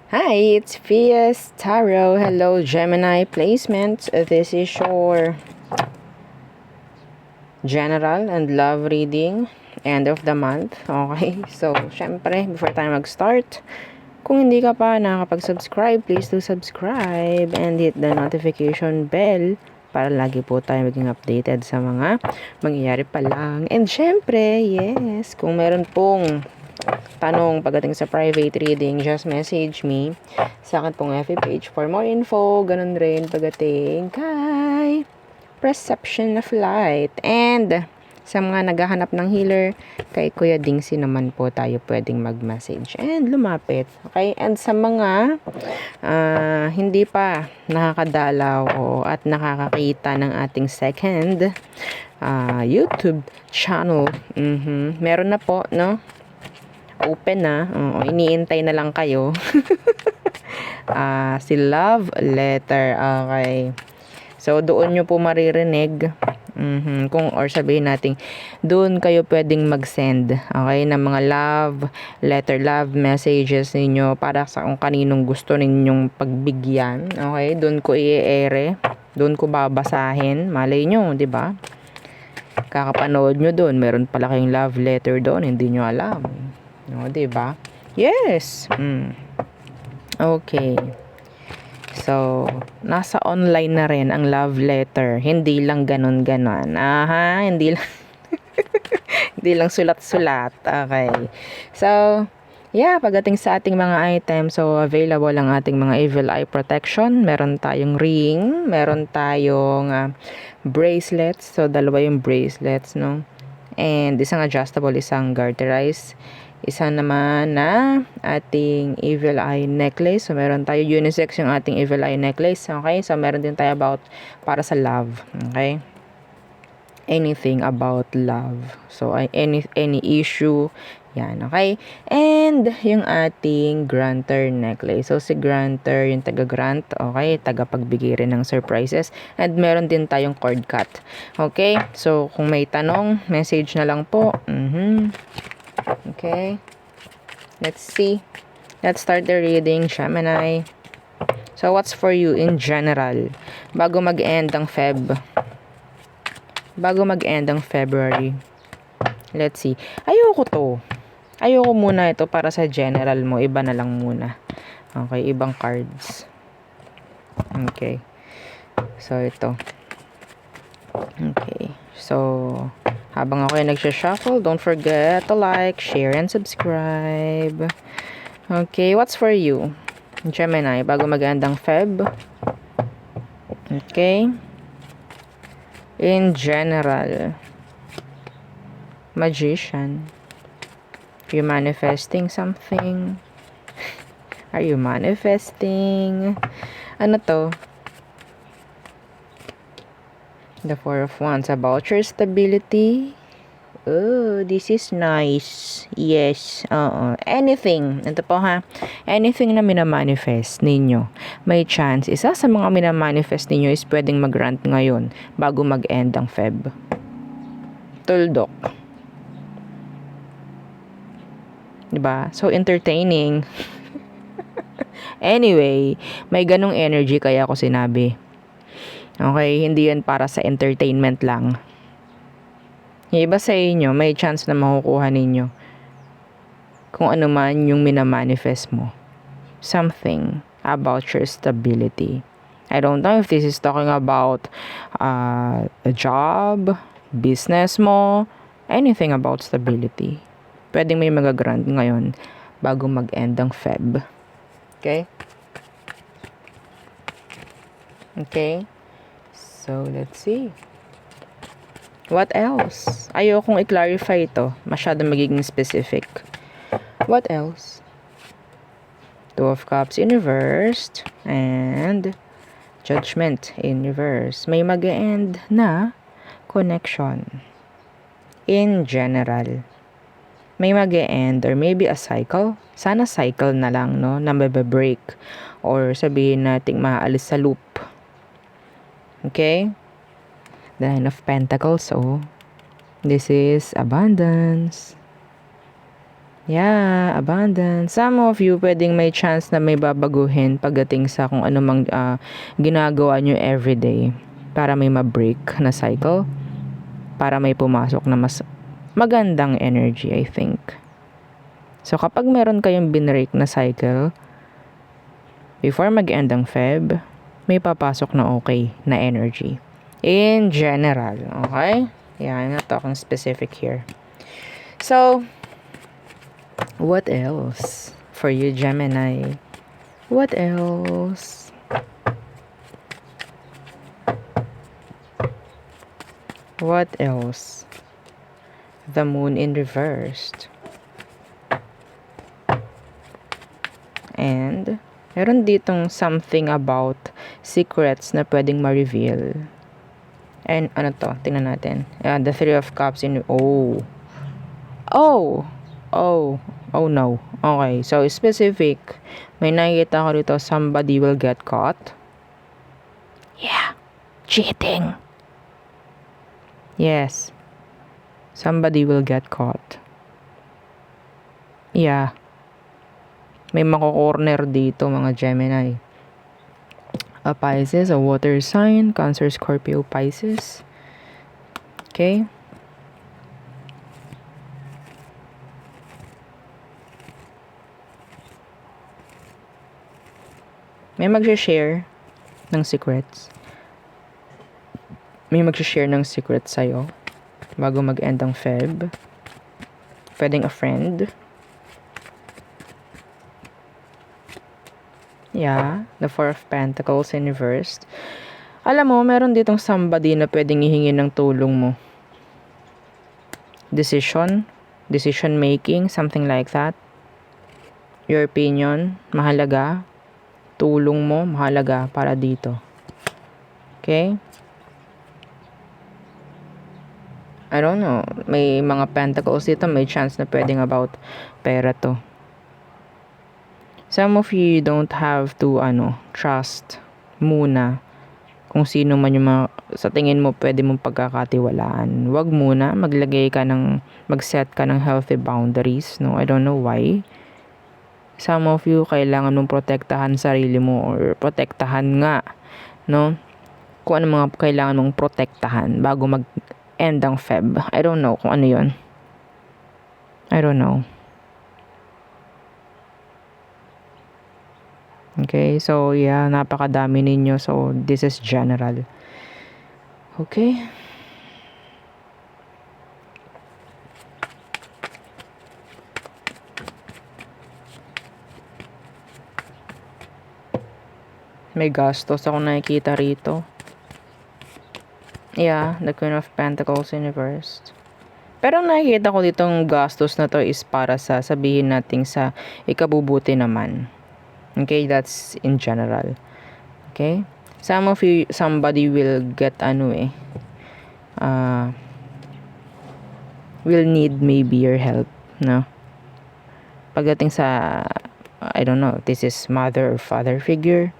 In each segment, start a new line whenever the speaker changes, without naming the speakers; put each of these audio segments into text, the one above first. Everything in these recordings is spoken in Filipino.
Hi, it's Pia's Tarot. Hello, Gemini placement. This is your general and love reading. End of the month. Okay, so, syempre, before tayo mag-start, kung hindi ka pa nakakapag-subscribe, please do subscribe and hit the notification bell para lagi po tayo maging updated sa mga mangyayari pa lang. And syempre, yes, kung meron pong tanong pagdating sa private reading, just message me sa akin pong FB page for more info. Ganun rin pagdating kay Perception of Light. And sa mga naghahanap ng healer, kay Kuya Dingsi naman po tayo pwedeng mag-message and lumapit. Okay? And sa mga hindi pa nakakadalaw at nakakakita ng ating second YouTube channel, meron na po, no? Open na. Iniintay na lang kayo. Si Love Letter. Okay. So, doon nyo po maririnig. Or sabihin natin, doon kayo pwedeng mag-send. Okay? Ng mga love letter, love messages ninyo para sa kung kaninong gusto ninyong pagbigyan. Okay? Doon ko i-ere. Doon ko babasahin. Malay nyo, di ba? Kakapanood nyo doon. Meron pala kayong love letter doon. Hindi nyo alam. No, diba? Yes. Okay. So, nasa online na rin ang love letter. Hindi lang ganon-ganon. Hindi lang hindi lang sulat-sulat. Okay. So, yeah, pagdating sa ating mga items, so available ang ating mga evil eye protection. Meron tayong ring, meron tayong bracelets. So, dalawa yung bracelets, no? And isang adjustable, isang garterized. Isa naman na ating evil eye necklace. So, meron tayo unisex yung ating evil eye necklace. Okay? So, meron din tayo about para sa love. Okay? Anything about love. So, any issue. Yan. Okay? And yung ating granter necklace. So, si granter, yung taga-grant. Okay? Taga-pagbigay rin ng surprises. And meron din tayong cord cut. Okay? So, kung may tanong, message na lang po. Okay. Let's see. Let's start the reading, Gemini. So, what's for you in general? Bago mag-end ang February. Let's see. Ayoko muna ito para sa general mo. Iba na lang muna. Okay, ibang cards. Okay. So, ito. Okay. So, habang ako ay nagsha-shuffle, don't forget to like, share, and subscribe. Okay, what's for you? Gemini, bago mag-end ang Feb. Okay. In general. Magician. Are you manifesting something? Are you manifesting? Ano to? The Four of Wands, about your stability. Oh, this is nice. Yes. Anything. Ito po ha. Anything na minamanifest ninyo. May chance. Isa sa mga minamanifest ninyo is pwedeng mag-grant ngayon bago mag-end ang Feb. Tuldok. Diba? So, entertaining. Anyway, may ganong energy kaya ako sinabi. Okay, hindi yan para sa entertainment lang. Yung iba sa inyo, may chance na makukuha ninyo kung ano man yung minamanifest mo. Something about your stability. I don't know if this is talking about a job, business mo, anything about stability. Pwedeng may mag-grant ngayon bago mag-end ang Feb. Okay? Okay? So, let's see. What else? Ayokong i-clarify ito. Masyadong magiging specific. What else? Two of Cups in reversed. And Judgment in reverse. May mag-end na connection. In general. May mag-end or maybe a cycle. Sana cycle na lang, no? Na mabe-break. Or sabihin nating maalis sa loop. Okay? The Nine of Pentacles, this is abundance. Yeah, abundance. Some of you, pwedeng may chance na may babaguhin pagdating sa kung ano mang ginagawa nyo everyday para may ma-break na cycle, para may pumasok na mas magandang energy, I think. So, kapag meron kayong binrake na cycle, before mag-end ang Feb, may papasok na okay na energy. In general, okay? Yeah, I'm not talking specific here. So, what else for you, Gemini? What else? What else? The moon in reversed. And meron ditong something about secrets na pwedeng ma-reveal. And ano to? Tingnan natin. The Three of Cups in... Oh no. Okay, so specific. May nakikita ko dito, somebody will get caught. Yeah. Cheating. Yes. Somebody will get caught. Yeah. May mako-corner dito, mga Gemini. A Pisces, a water sign, Cancer, Scorpio, Pisces. Okay? May mag-share ng secrets. May mag-share ng secrets sa'yo bago mag-end ang Feb. Pwedeng a friend. Yeah, the Four of Pentacles in reversed. Alam mo, meron ditong somebody na pwedeng ihingi ng tulong mo. Decision making, something like that. Your opinion, mahalaga. Tulong mo, mahalaga para dito. Okay? I don't know. May mga pentacles dito, may chance na pwedeng about pera to. Some of you don't have to, trust muna kung sino man yung sa tingin mo pwede mong pagkakatiwalaan. Wag muna, mag-set ka ng healthy boundaries, no? I don't know why. Some of you, kailangan mong protektahan sarili mo or protektahan nga, no? Kung ano mga kailangan mong protektahan bago mag-end ang Feb. I don't know kung ano yun. I don't know. Okay, so yeah, napakadami ninyo. So, this is general. Okay? May gastos ako nakikita rito. Yeah, the Queen of Pentacles in reversed. Pero nakikita ko ditong gastos na to is para sa, sabihin natin, sa ikabubuti naman. Okay, that's in general. Okay? Some of you, somebody will get will need maybe your help, no? Pagdating sa, I don't know, this is mother or father figure,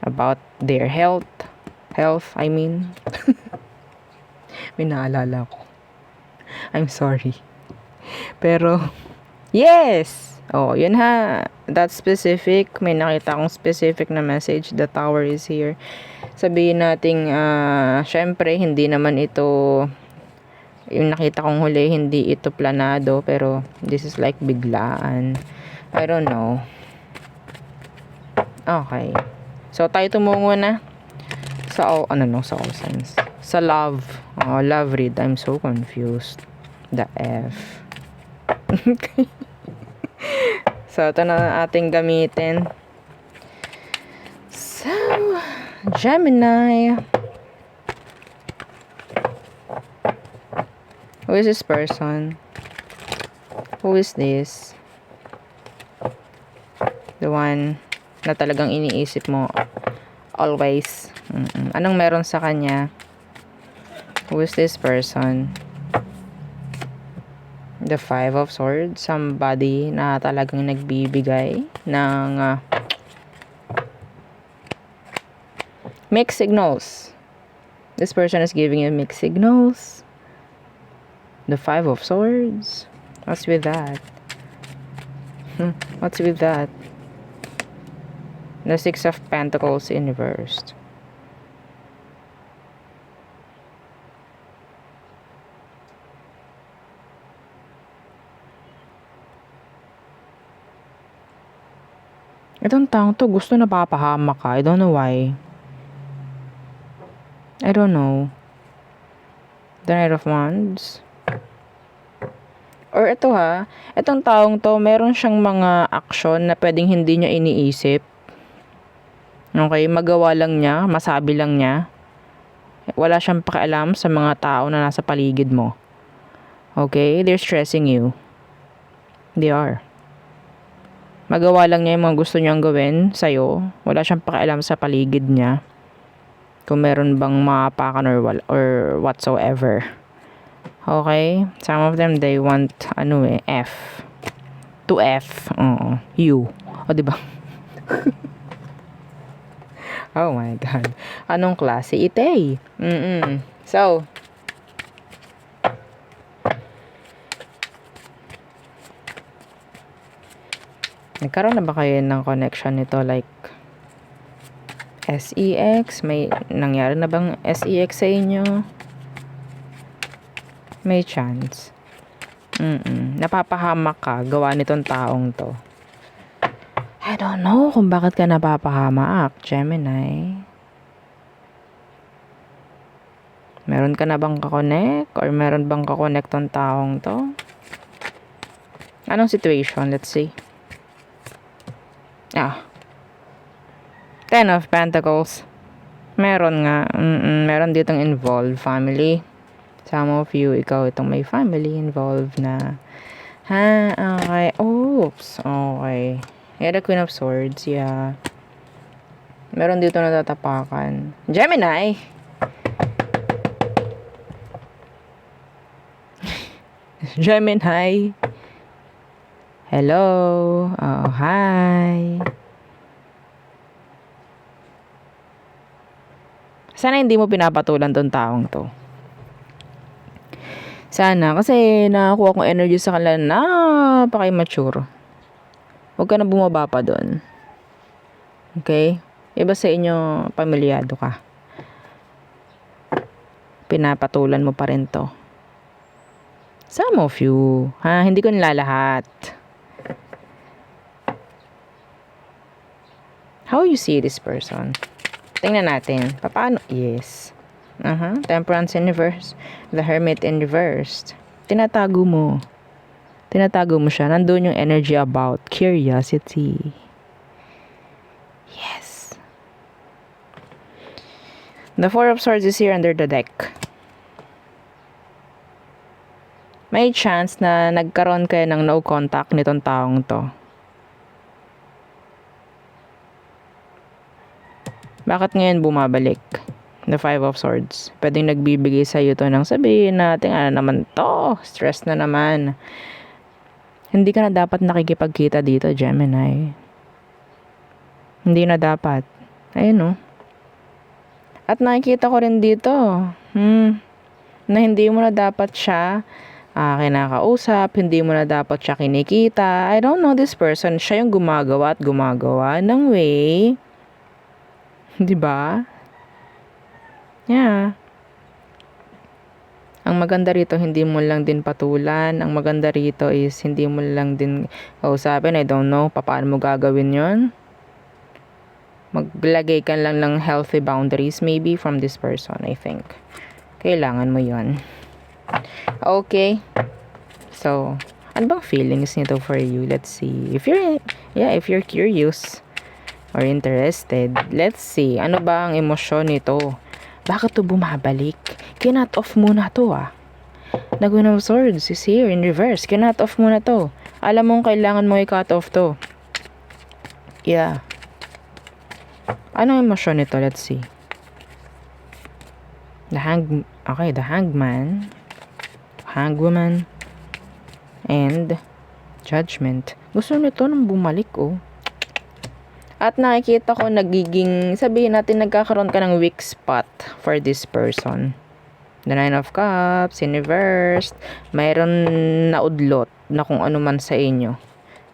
about their health, I mean. May naalala ko. I'm sorry. Pero, yes! Oh, yun ha. That specific. May nakita akong specific na message. The Tower is here. Sabihin nating, syempre, hindi naman ito, yung nakita kong huli, hindi ito planado. Pero, this is like biglaan. I don't know. Okay. So, tayo tumungo na sa, sa all signs. Sa love. Oh, love read. I'm so confused. The F. Okay. So, ito na ating gamitin. So, Gemini. Who is this person? Who is this? The one na talagang iniisip mo always. Anong meron sa kanya? Who is this person? The Five of Swords. Somebody na talagang nagbibigay ng mixed signals. This person is giving you mixed signals. The Five of Swords. What's with that? What's with that? The Six of Pentacles in reverse. Itong taong to, gusto na papahama ka. I don't know why. I don't know. The Knight of Wands. Or ito ha, itong taong to, meron siyang mga action na pwedeng hindi niya iniisip. Okay, magawa lang niya, masabi lang niya. Wala siyang pakialam sa mga tao na nasa paligid mo. Okay, they're stressing you. They are. Magawa lang niya yung mga gusto niyang gawin sa'yo. Wala siyang pakialam sa paligid niya. Kung meron bang maapakan or whatsoever. Okay? Some of them, they want, F. To F. Oo. U. O, diba? Oh my God. Anong klase? Itay. So, nagkaroon na ba kayo ng connection nito like SEX? May nangyari na bang SEX sa inyo? May chance. Napapahamak ka gawa nitong taong to. I don't know kung bakit ka napapahamak, Gemini. Meron ka na bang kakonect? Or meron bang kakonect tong taong to? Anong situation? Let's see. Ten of Pentacles. Meron nga. Meron ditong involved family. Some of you, ikaw itong may family involved na. Ha? Okay. Oops. Okay. Yeah, the Queen of Swords. Yeah. Meron dito natatapakan. Gemini! Gemini! Hello! Oh, hi! Sana hindi mo pinapatulan tong taong to. Sana, kasi nakakuha kong energy sa kanila na napaka-immature. Huwag ka na bumaba pa doon. Okay? Iba sa inyo, pamilyado ka. Pinapatulan mo pa rin to. Some of you, ha? Hindi ko nilalahat. How you see this person? Tingnan natin. Paano? Yes. Temperance in reverse. The Hermit in reverse. Tinatago mo. Tinatago mo siya. Nandun yung energy about curiosity. Yes. The Four of Swords is here under the deck. May chance na nagkaroon kayo ng no contact nitong taong to. Bakit ngayon bumabalik? The Five of Swords. Pwedeng nagbibigay sa iyo to ng sabihin natin, ano naman to? Stress na naman. Hindi ka na dapat nakikipagkita dito, Gemini. Hindi na dapat. Ayun, At nakikita ko rin dito, na hindi mo na dapat siya kinakausap, hindi mo na dapat siya kinikita. I don't know this person. Siya yung gumagawa at gumagawa ng way. Diba? Yeah. Ang maganda rito, hindi mo lang din patulan. Ang maganda rito is hindi mo lang din kausapin. I don't know, paano mo gagawin yon? Maglagay ka lang ng healthy boundaries maybe from this person, I think. Kailangan mo yon. Okay. So, ano bang feelings nito for you? Let's see. If you're curious or interested, let's see. Ano ba ang emosyon nito? Bakit to bumabalik? Kinut off muna to The Queen of Swords is here in reverse. Kinut off muna to. Alam mong kailangan mo i-cut off to. Yeah. Ano ang emosyon nito? Let's see. The Hangman, Hangwoman, and Judgment. Gusto nito nang bumalik, At nakikita ko sabihin natin nagkakaroon ka ng weak spot for this person. The Nine of Cups, in reverse, mayroon na udlot na kung ano man sa inyo.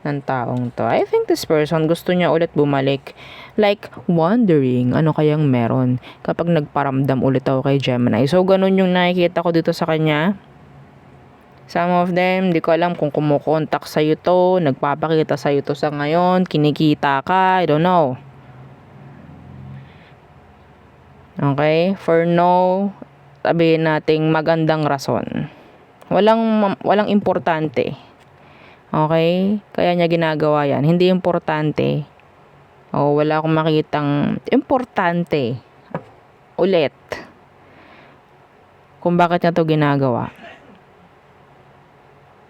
ng taong to. I think this person gusto niya ulit bumalik. Like, wondering, ano kayang meron kapag nagparamdam ulit ako kay Gemini. So, ganun yung nakikita ko dito sa kanya. Some of them, di ko alam kung kumukontak sa'yo to, nagpapakita sa'yo to sa ngayon, kinikita ka, I don't know. Okay? For no, sabihin nating magandang rason. Walang importante. Okay? Kaya niya ginagawa yan. Hindi importante. O, wala akong makitang importante. Ulit. Kung bakit niya to ginagawa.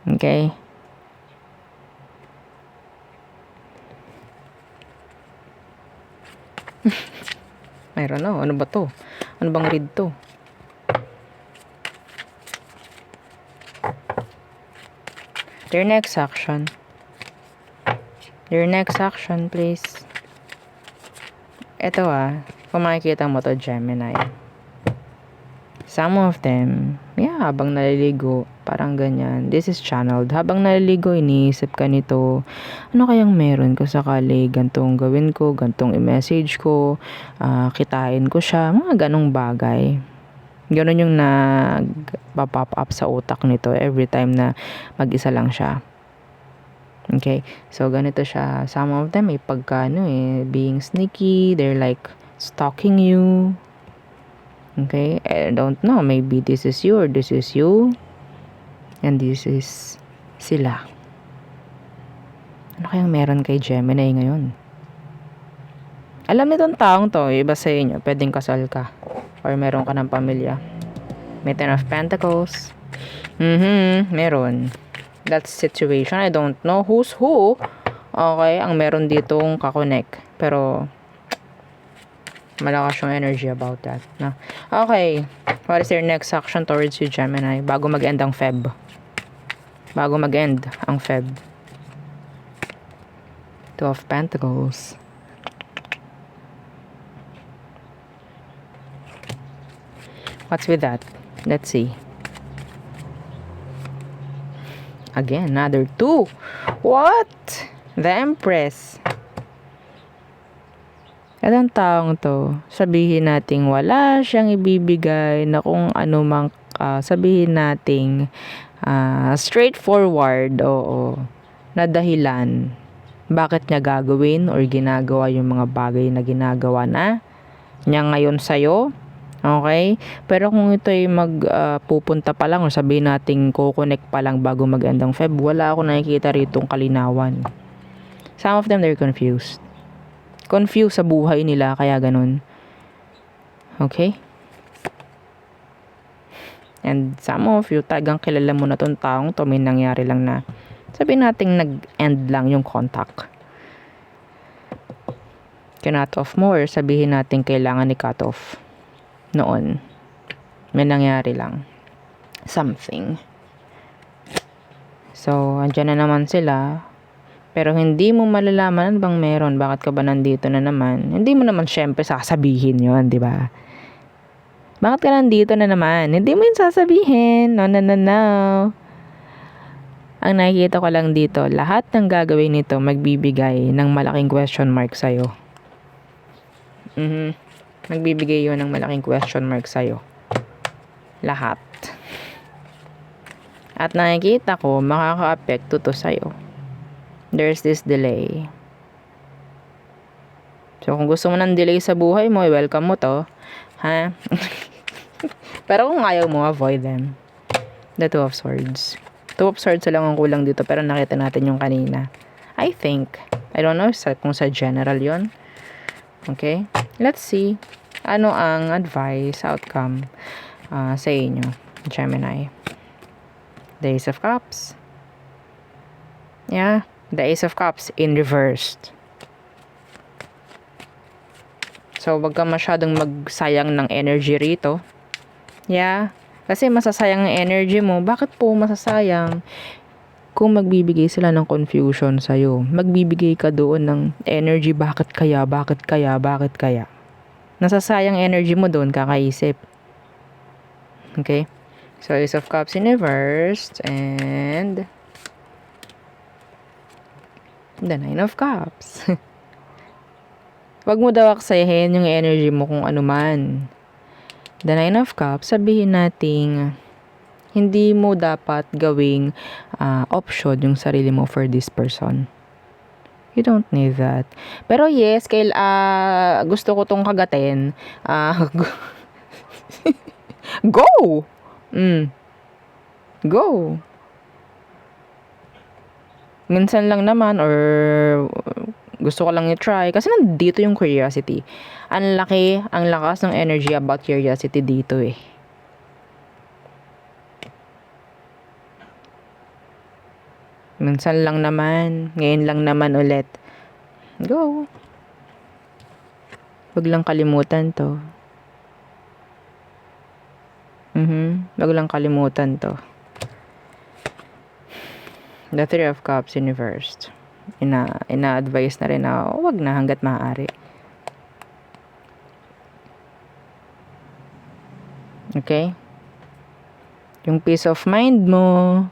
Okay? Mayroon na. Ano ba to? Ano bang read to? Their next action. Their next action, please. Ito kung makikita mo to, Gemini. Some of them, habang naliligo, parang ganyan. This is channeled. Habang naliligo, iniisip ka nito. Ano kayang meron ko sakali? Gantong gawin ko, gantong i-message ko, kitain ko siya, mga ganong bagay. Ganon yung nag-pop up sa utak nito every time na mag-isa lang siya. Okay? So, ganito siya. Some of them, being sneaky. They're like stalking you. Okay? I don't know. Maybe this is you or this is you. And this is sila. Ano kayang meron kay Gemini ngayon? Alam nitong taong to, iba sa inyo, pwedeng kasal ka. Or meron ka ng pamilya. May Ten of Pentacles. Meron. That situation, I don't know who's who. Okay, ang meron ditong kakonek. Pero, malakas yung energy about that. No? Okay, what is your next action towards you, Gemini? Bago mag-end ang Feb. Two of Pentacles. What's with that? Let's see. Again, another 2. What? The Empress. At ang taong to, sabihin nating wala siyang ibibigay na kung ano mang sabihin nating straightforward, na dahilan bakit niya gagawin or ginagawa yung mga bagay na ginagawa na niya ngayon sa'yo. Okay? Pero kung ito ay pupunta pa lang o sabihin nating kukonek pa lang bago mag-end ang Feb, wala ako nakikita ritong kalinawan. Some of them, they're confused. Confused sa buhay nila, kaya ganun. Okay? And some of you, tagang kilala mo na tong taong to, may nangyari lang na sabihin nating nag-end lang yung contact. Kinut off mo or sabihin natin kailangan i-cut off. Noon, may nangyari lang something. So, andyan na naman sila, pero hindi mo malalaman bang meron, bakit ka ba nandito na naman. Hindi mo naman syempre sasabihin yon, di ba? Bakit ka nandito na naman? Hindi mo yun sasabihin. No. Ang nakikita ko lang dito, lahat ng gagawin nito magbibigay ng malaking question mark sa'yo. Magbibigay yun ng malaking question mark sa'yo. Lahat. At nakikita ko, makaka-apekto to sa'yo. There's this delay. So, kung gusto mo ng delay sa buhay mo, welcome mo to. Ha? Pero kung ayaw mo, avoid them. The Two of Swords. Two of Swords lang ang kulang dito, pero nakita natin yung kanina. I think. I don't know kung sa general yon. Okay? Let's see. Ano ang advice, outcome sa inyo, Gemini? The Ace of Cups. Yeah. The Ace of Cups in reversed. So, wag ka masyadong magsayang ng energy rito. Yeah. Kasi masasayang ang energy mo. Bakit po masasayang? Kung magbibigay sila ng confusion sa'yo, magbibigay ka doon ng energy, bakit kaya? Nasasayang energy mo doon, kakaisip. Okay? So, Ace of Cups in reversed, and The Nine of Cups. Wag mo daw aksayahin yung energy mo kung ano man. The Nine of Cups, sabihin nating hindi mo dapat gawing option yung sarili mo for this person. You don't need that. Pero yes, gusto ko tong kagatin. Go! Go! Minsan lang naman or gusto ko lang i-try kasi nandito yung curiosity. Ang lakas ng energy about curiosity dito eh. Minsan lang naman, ngayon lang naman ulit. Go! Wag lang kalimutan to. Wag lang kalimutan to. The Three of Cups in reversed. Ina-advise na rin na wag na hanggat maaari. Okay? Yung peace of mind mo.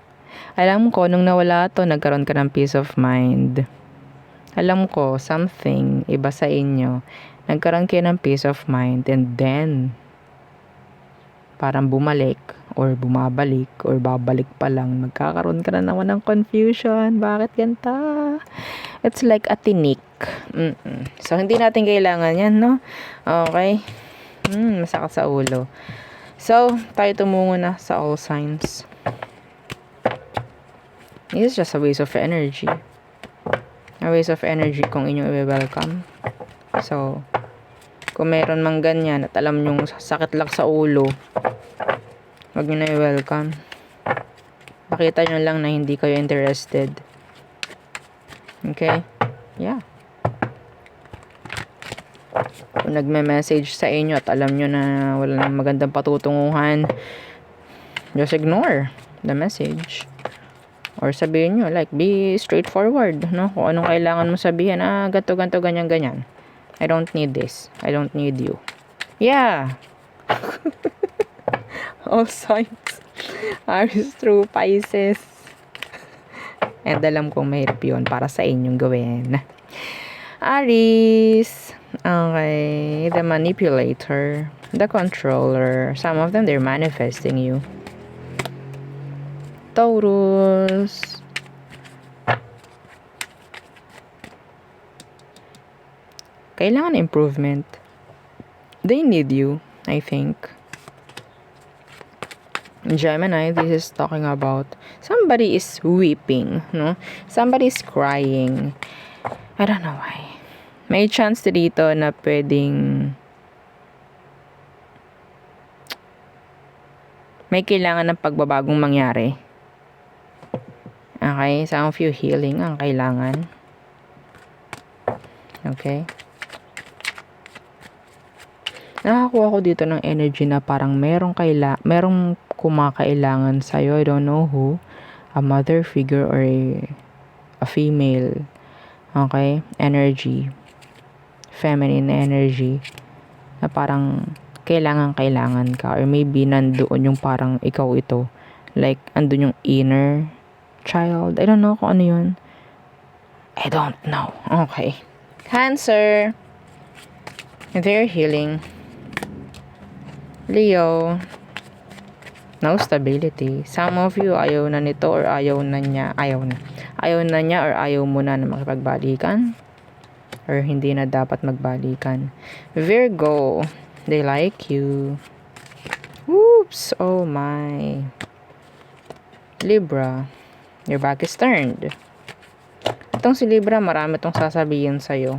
Alam ko, nung nawala to, nagkaroon ka ng peace of mind. Alam ko, something, iba sa inyo. Nagkaroon kayo ng peace of mind and then, parang bumalik or bumabalik or babalik pa lang, magkakaroon ka na naman ng confusion. Bakit ganta? It's like a tinik. So, hindi natin kailangan yan, no? Okay? Masakit sa ulo. So, tayo tumungo na sa all signs. This is just a waste of energy. A waste of energy kung inyong i-welcome. So, kung meron mang ganyan at alam nyong sakit lang sa ulo, wag nyo na i-welcome. Pakita nyo lang na hindi kayo interested. Okay? Yeah. Kung nagme-message sa inyo at alam nyo na wala nang magandang patutunguhan, just ignore the message. Or sabihin nyo, like, be straightforward, no? Kung anong kailangan mo sabihin, ganto, ganyan. I don't need this. I don't need you. Yeah. All signs. Aries through Pisces. And alam kong mahirap yun para sa inyong gawin. Aries. Okay. The manipulator. The controller. Some of them, they're manifesting you. Taurus. Kailangan improvement. They need you, I think. Gemini, this is talking about somebody is weeping, no? Somebody is crying. I don't know why. May chance dito na pwedeng may kailangan ng pagbabagong mangyari. Okay, some of you healing ang kailangan. Okay. Nakakuha ko dito ng energy na parang merong kumakailangan sa'yo. I don't know who. A mother figure or a female. Okay? Energy. Feminine energy. Na parang kailangan ka. Or maybe nandoon yung parang ikaw ito. Like, andun yung inner child. I don't know kung ano yun. I don't know. Okay. Cancer. They're healing. Leo. No stability. Some of you ayaw na nito or ayaw na niya or ayaw mo na makipagbalikan or hindi na dapat magbalikan. Virgo. They like you. Oops. Oh my. Libra. Your back is turned. Itong si Libra, marami itong sasabihin sa'yo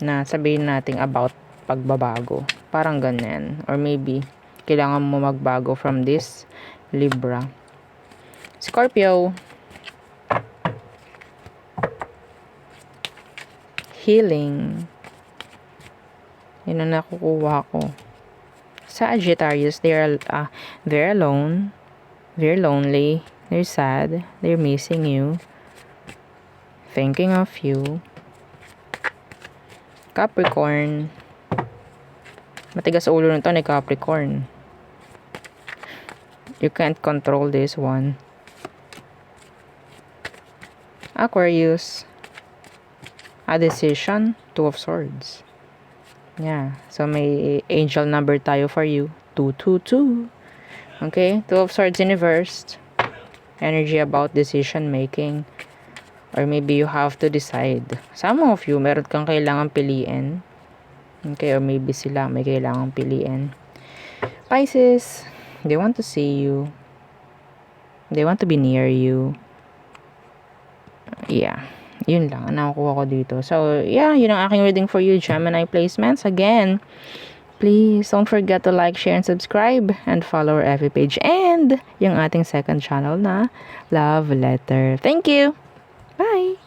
na sabihin natin about pagbabago. Parang ganyan. Or maybe, kailangan mo magbago from this Libra. Scorpio. Healing. Yun ang nakukuha ko. Sagittarius, they're alone. They're lonely. They're sad. They're missing you. Thinking of you. Capricorn. Matigas ulo nito ni Capricorn. You can't control this one. Aquarius. A decision, Two of Swords. Yeah. So, may angel number tayo for you. 222. Okay? Two of Swords in reversed. Energy about decision making. Or maybe you have to decide. Some of you, meron kang kailangan piliin. Okay? Or maybe sila may kailangan piliin. Pisces, they want to see you. They want to be near you. Yeah. Yun lang ang nakukuha ko dito. So, yeah, yun ang aking reading for you, Gemini placements. Again, please don't forget to like, share, and subscribe, and follow our FB page and yung ating second channel na Love Letter. Thank you! Bye!